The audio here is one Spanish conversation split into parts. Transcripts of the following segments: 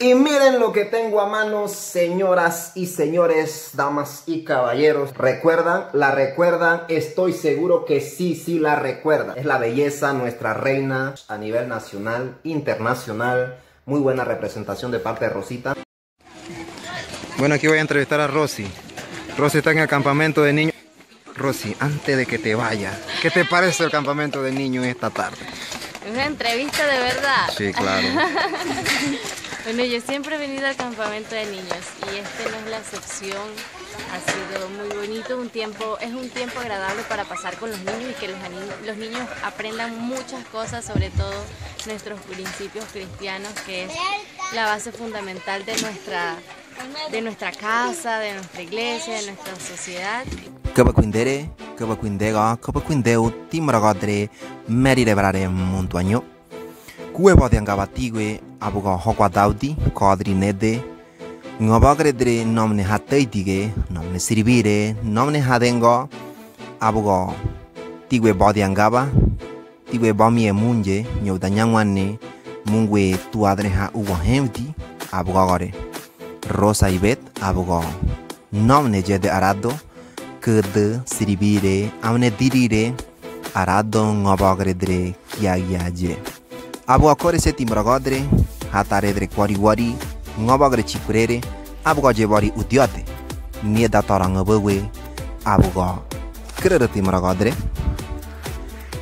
Y miren lo que tengo a mano, señoras y señores, damas y caballeros. ¿Recuerdan? ¿La recuerdan? Estoy seguro que sí la recuerdan. Es la belleza, nuestra reina a nivel nacional, internacional. Muy buena representación de parte de Rosita. Bueno, aquí voy a entrevistar a Rosy. Rosy está en el campamento de niños. Rosy, antes de que te vayas, ¿qué te parece el campamento de niños esta tarde? Una entrevista de verdad. Sí, claro. Bueno, yo siempre he venido al campamento de niños y este no es la excepción. Ha sido muy bonito, es un tiempo agradable para pasar con los niños y que los niños aprendan muchas cosas, sobre todo nuestros principios cristianos, que es la base fundamental de nuestra casa, de nuestra iglesia, de nuestra sociedad. Kabakwindere, kabakwindega, kabakwindeu, timragadre, merirebrare montuaño. Kueba de angabatigwe, abuga hokwa daudi, kadri nede. Ngabagredre nomne hataitige, nomne siribire, nomne hadengo, abuga tigwe body angaba, tigwe bami munje, nyodanyangwane, mungwe tuadre ha uwahemdi, abuga gore. Rosa ibet, abuga nomne jede arado, kede siribire, amne dirire, arado ngabagredre kiagiaje. Abuga kore se timbragadre, hataredre kwari ngabagre chikurere, abuga jebari udiote, nieda torang abewe, abuga kerere timragadre,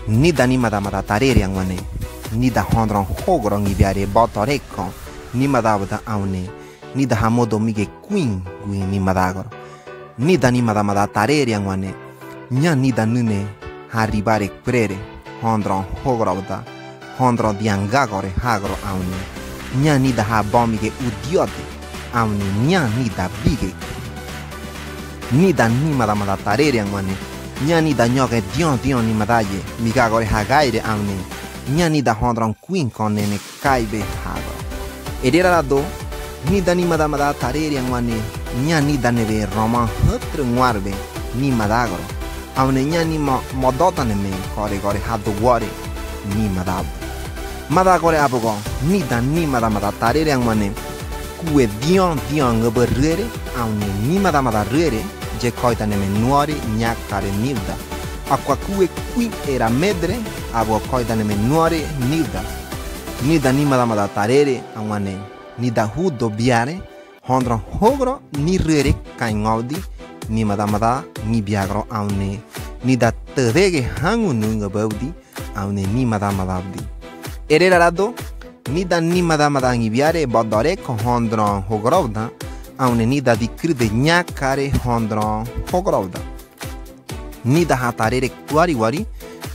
nida ni mada tarere yang wane, nida hondrong hogrong ibiare botoreko, ni mada aune, nida hamodo mige queen ni madagor, nida ni mada tarere yang wane, nya nida nune haribare kurere, hondrong hogrong hondro diangagore hagro aune, nya nida ha bomige udiote, aune nya nida bige, nida ni mada tarere yang wane, nya nida nyoge dion ni madaye, migagore hagaire aune, nya nida hondron queen konene kaibe hagro. Edera do, nida ni mada tarere yang wane, nya nida neve roman hutre ngwarbe ni madagro, aune nya ni modota neme kore gore hado ware ni madab. Madagore abugo, nida ni mada tarere yang wane, kue dion ngeberere, aune ni mada rere, je koita neme nuare nyakare nilda. Aqua kue era medre, abo koita neme nuare nilda. Nida ni mada tarere, angwane, nida hudo biare, hondron hogro ni rere kaingaudi, ni mada ni biagro aune, nida terege hangunu ngebaudi, aune ni mada abdi. Ererado, nida ni mada ngibiare bodore ko hondron hogrovda, aune nida di kride nyakare hondron hogrovda. Nida hatarere wari,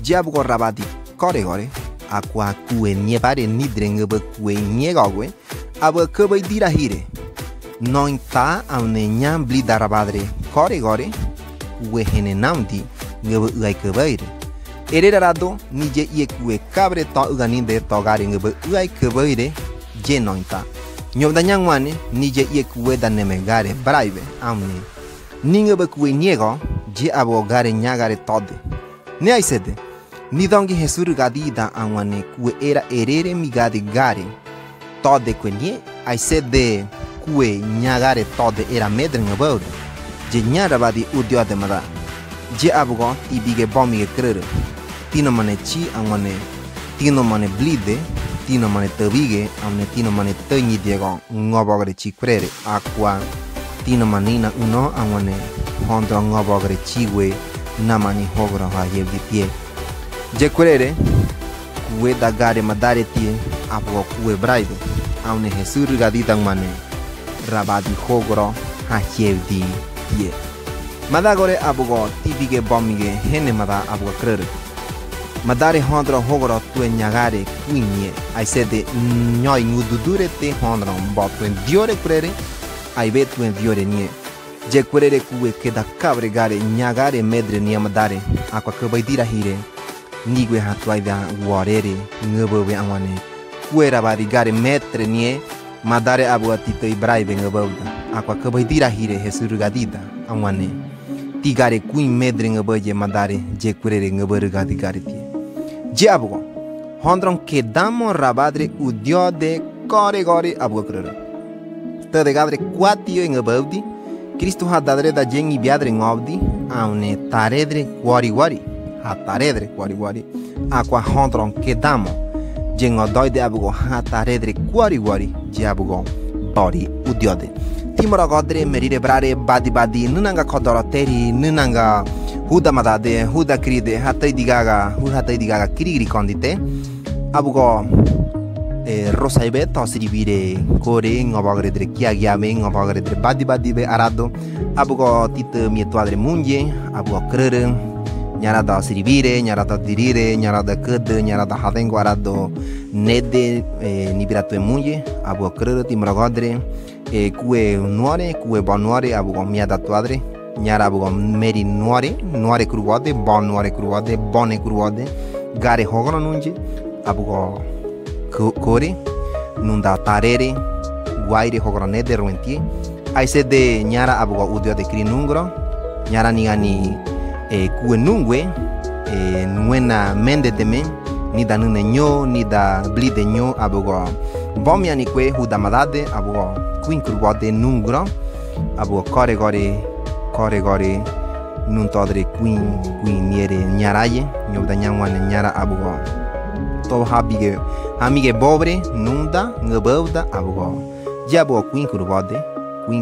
jabugo rabadi koregore, aqua kue niebare nidre ngebe kue niegogwe, abo kebe dirahire. Nointa aune nyambli darabadre koregore, kue hene namdi ngebe uai kebeire. Ererado nije ie kue kabre to uganinde to gari ngebe uai kebeire je nointa. Nyodanyang wane nije ie kue daneme gare braibe amne. Ningebe kue niego je abo gare nyagare tode. Ne aisede. Nidongi Jesur gadida amwane kue era erere migade gare. Tode kue nie aisede kue nyagare tode era medre ngebe. Je nyarabadi udio de mada. Je abugo tibige bomige krere. Tino mane chi angwane, tino mane blide, tino mane tebige, amne tino mane tenyi diego ngobogre chi kurere aqua, tino manina uno angwane, hondro ngobogre chiwe, namani hogro ha yevdi pie. Je kurere, kue dagare madare tie, apo kue braide, amne Jesur gaditang mane, rabadi hogro ha yevdi pie. Madagore abugo tibige bomige hene mada abugo krere. Madare hondro hogro tue nyagare quinye, ai sede nyoi ngududure te hondro botuen diore kurere, ai betuen diore nie. Je kurere kue keda kabre gare nyagare medre nie madare, aqua kebai dirahire, nigwe hatuaida warere, ngebe angwane, kue rabari gare metre nie, madare abu atito ibraibe ngebauda, aqua kebai dirahire Jesur gadida, angwane. Tigare queen medre ngebe madare, je kurere ngebe gadi gare tie. Jabugo, hondron kedamo rabadre udio de kore gore abugo krere. te de gadre quatio en abodi Cristo ha dadre da jen i biadre ngobdi aune taredre wari wari ha taredre wari wari aqua hondron que damo jen odoi de abugo ha taredre wari wari jabugo bori udiode timora godre merire brare badi badi nunanga kodora teri nunanga huda madade huda kride hatai digaga kirigiri kondite abugo rosa ibe to siribire kore ngobagre dre kiagiame ngobagre dre badi badi be arado abugo tite mietuadre munje abugo krere nyara da siribire nyara da dirire nyara da kede nyara da hadengo arado nede nibirato munje abugo krere timora godre kue nuare kue bonuare abugo miada tuadre nyara abugo meri nuare kruwade bone kruwade gare hogono nunje abugo kore nunda tarere guaire hogono nede ruentie aise de nyara abugo udio de kri nungro nyara ningani kue nungwe nuena mende de men ni da nune nyo ni da blide nyo abugo bomia ni kue huda madade abugo queen kruwade nungro abugo kore gore nun todre queen niere nyaraye nyoda nyangwane nyara abugo to hamige bobre nunda ngabawda abugo jabo queen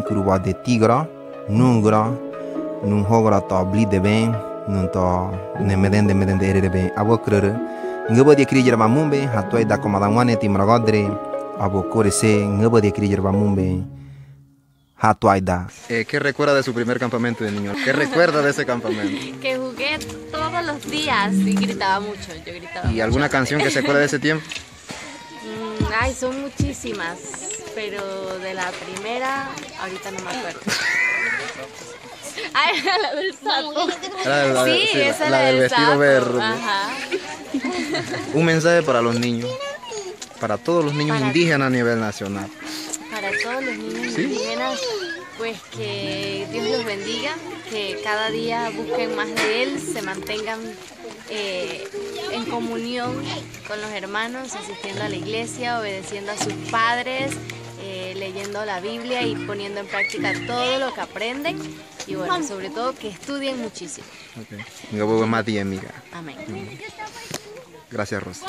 kurubade tigra nungra nun hogra to blide ben nun to ne medende erere ben abugo krere ngabadi krijer mamumbe hatoi da komadangwane timragodre abo korese ngabadi krijer mamumbe Hatuaida. ¿Qué recuerda de su primer campamento de niños? ¿Qué recuerda de ese campamento? Que jugué todos los días y gritaba mucho. Yo gritaba. ¿Y alguna canción que se acuerde de ese tiempo? Ay, son muchísimas, pero de la primera ahorita no me acuerdo. Ay, la del sapo. Sí, esa es la del vestido sapo. Verde. Ajá. Un mensaje para los niños, para todos los niños indígenas a nivel nacional. Para todos los niños indígenas, pues que Dios los bendiga, que cada día busquen más de Él, se mantengan en comunión con los hermanos, asistiendo a la iglesia, obedeciendo a sus padres, leyendo la Biblia y poniendo en práctica todo lo que aprenden y bueno, sobre todo que estudien muchísimo. Okay. Amén. Amén. Gracias, Rosa.